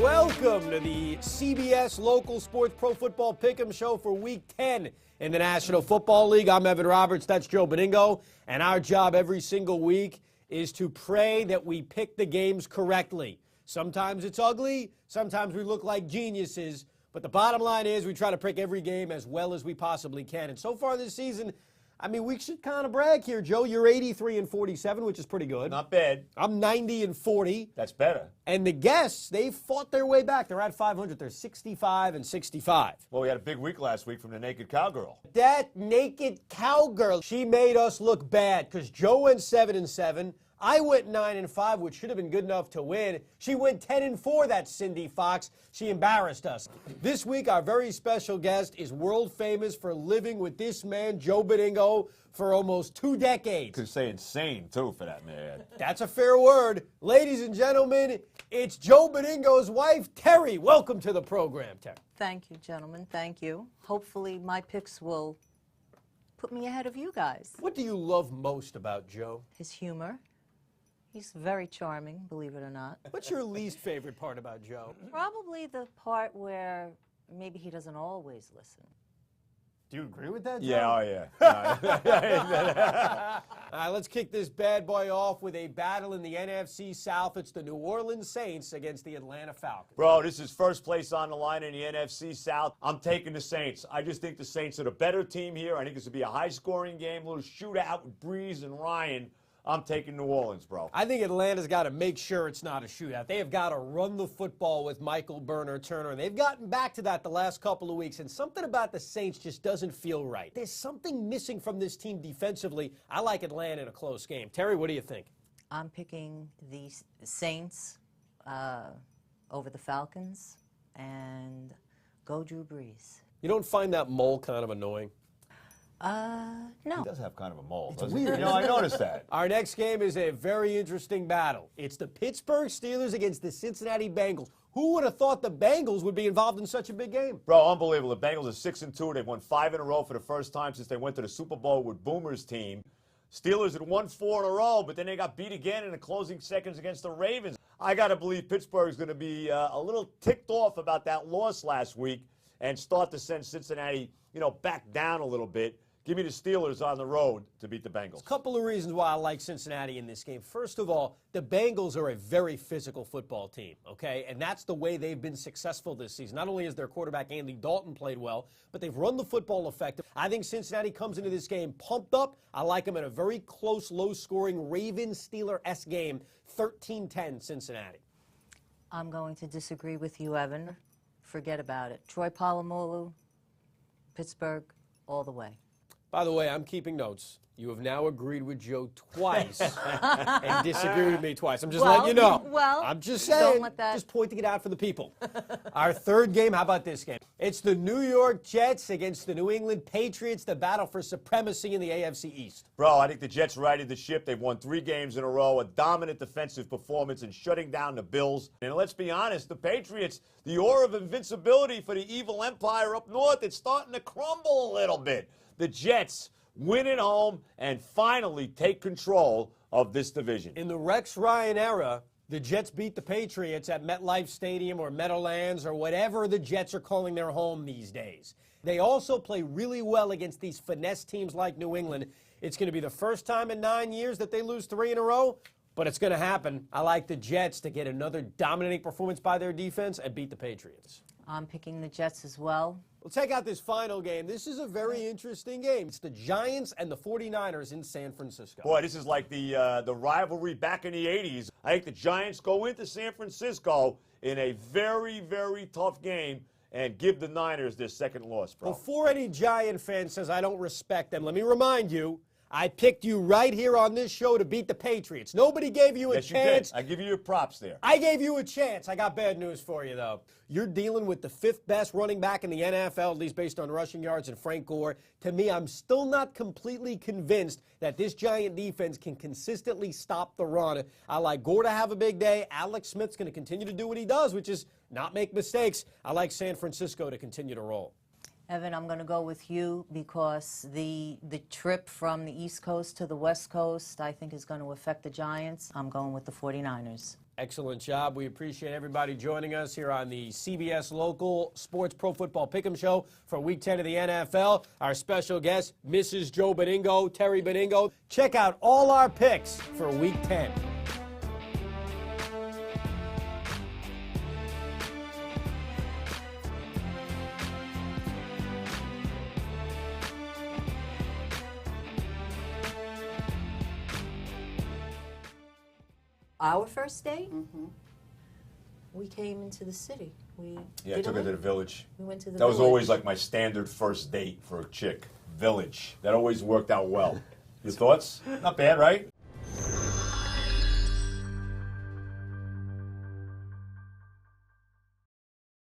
Welcome to the CBS Local Sports Pro Football Pick'em Show for Week 10 in the National Football League. I'm Evan Roberts, that's Joe Benigno, and our job every single week is to pray that we pick the games correctly. Sometimes it's ugly, sometimes we look like geniuses, but the bottom line is we try to pick every game as well as we possibly can. And so far this season, I mean, we should kind of brag here, Joe. You're 83-47, which is pretty good. Not bad. I'm 90-40. That's better. And the guests, they've fought their way back. They're at 500. They're 65-65. Well, we had a big week last week from the Naked Cowgirl. That naked cowgirl, she made us look bad because Joe went 7-7. I went 9-5, which should have been good enough to win. She went 10-4, that Cindy Fox. She embarrassed us. This week, our very special guest is world famous for living with this man, Joe Benigno, for almost 2 decades. Could say insane, too, for that man. That's a fair word. Ladies and gentlemen, it's Joe Benigno's wife, Terry. Welcome to the program, Terry. Thank you, gentlemen. Thank you. Hopefully my picks will put me ahead of you guys. What do you love most about Joe? His humor. He's very charming, believe it or not. What's your least favorite part about Joe? Probably the part where maybe he doesn't always listen. Do you agree with that, Joe? Yeah, oh yeah. All right, let's kick this bad boy off with a battle in the NFC South. It's the New Orleans Saints against the Atlanta Falcons. Bro, this is first place on the line in the NFC South. I'm taking the Saints. I just think the Saints are the better team here. I think this will be a high-scoring game, a little shootout with Breeze and Ryan. I'm taking New Orleans, bro. I think Atlanta's got to make sure it's not a shootout. They have got to run the football with Michael Turner. And they've gotten back to that the last couple of weeks, and something about the Saints just doesn't feel right. There's something missing from this team defensively. I like Atlanta in a close game. Terry, what do you think? I'm picking the Saints over the Falcons, and go Drew Brees. You don't find that mole kind of annoying? No. He does have kind of a mole. It's weird. You know, I noticed that. Our next game is a very interesting battle. It's the Pittsburgh Steelers against the Cincinnati Bengals. Who would have thought the Bengals would be involved in such a big game? Bro, unbelievable. The Bengals are 6-2. They've won 5 in a row for the first time since they went to the Super Bowl with Boomer's team. Steelers had won 4 in a row, but then they got beat again in the closing seconds against the Ravens. I got to believe Pittsburgh's going to be a little ticked off about that loss last week and start to send Cincinnati, back down a little bit. Give me the Steelers on the road to beat the Bengals. A couple of reasons why I like Cincinnati in this game. First of all, the Bengals are a very physical football team, okay? And that's the way they've been successful this season. Not only has their quarterback, Andy Dalton, played well, but they've run the football effective. I think Cincinnati comes into this game pumped up. I like them in a very close, low-scoring Ravens-Steeler-esque game, 13-10 Cincinnati. I'm going to disagree with you, Evan. Forget about it. Troy Polamalu, Pittsburgh, all the way. By the way, I'm keeping notes. You have now agreed with Joe twice and disagreed with me twice. I'm just letting you know. Well, I'm just saying, don't let that... just pointing it out for the people. Our third game, how about this game? It's the New York Jets against the New England Patriots, the battle for supremacy in the AFC East. Bro, I think the Jets righted the ship. They've won 3 games in a row, a dominant defensive performance and shutting down the Bills. And let's be honest, the Patriots, the aura of invincibility for the evil empire up north, it's starting to crumble a little bit. The Jets win at home and finally take control of this division. In the Rex Ryan era, the Jets beat the Patriots at MetLife Stadium or Meadowlands or whatever the Jets are calling their home these days. They also play really well against these finesse teams like New England. It's going to be the first time in 9 years that they lose 3 in a row, but it's going to happen. I like the Jets to get another dominating performance by their defense and beat the Patriots. I'm picking the Jets as well. We'll check out this final game. This is a very interesting game. It's the Giants and the 49ers in San Francisco. Boy, this is like the rivalry back in the 80s. I think the Giants go into San Francisco in a very, very tough game and give the Niners their second loss, bro. Before any Giant fan says I don't respect them, let me remind you, I picked you right here on this show to beat the Patriots. Nobody gave you a chance. You did. I give you your props there. I gave you a chance. I got bad news for you, though. You're dealing with the 5th best running back in the NFL, at least based on rushing yards, and Frank Gore. To me, I'm still not completely convinced that this Giant defense can consistently stop the run. I like Gore to have a big day. Alex Smith's going to continue to do what he does, which is not make mistakes. I like San Francisco to continue to roll. Evan, I'm going to go with you because the trip from the East Coast to the West Coast, I think, is going to affect the Giants. I'm going with the 49ers. Excellent job. We appreciate everybody joining us here on the CBS Local Sports Pro Football Pick'em Show for Week 10 of the NFL. Our special guest, Mrs. Joe Benigno, Terry Benigno. Check out all our picks for Week 10. Our first date? We came into the city. Yeah, I took her to the village. We went to the That was village. always like my standard first date for a chick. Village. That always worked out well. Your thoughts? Not bad, right?